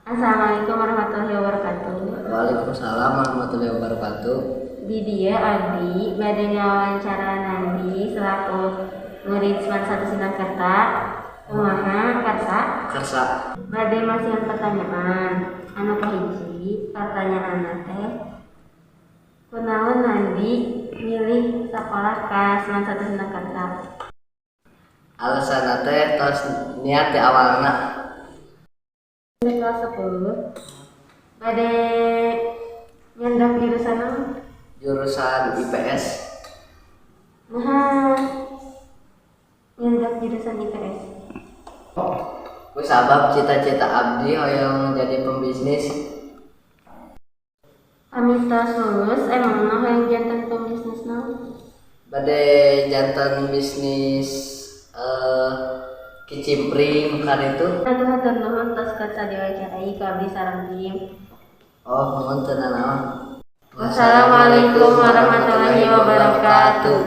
Assalamualaikum warahmatullahi wabarakatuh. Waalaikumsalam warahmatullahi wabarakatuh. Di dia Abdi bade ngawawancara Nandi selaku murid Seman 1 Sindangkerta. Kumaha karsa? Kersa. Bade masihan pertanyaan. Anu kahiji, pertanyaan teh kunaon Nandi milih sakola ka Seman 1 Sindangkerta? Alasan teh tos niat di awalna. Di kelas 10 bade nyendak jurusan apa? Jurusan IPS. Nah, nyendak jurusan IPS. Ku sabab cita-cita abdi hoyong jadi pembisnis. Amitos lulus emang yang jantan pembisnis naon? Bade jantan bisnis kicimpring kan itu. Hatur nuhun tos kersa diwawancarai ka abdi sareng tim. Oh, nuhun teu nanaon. Wassalamualaikum warahmatullahi wabarakatuh.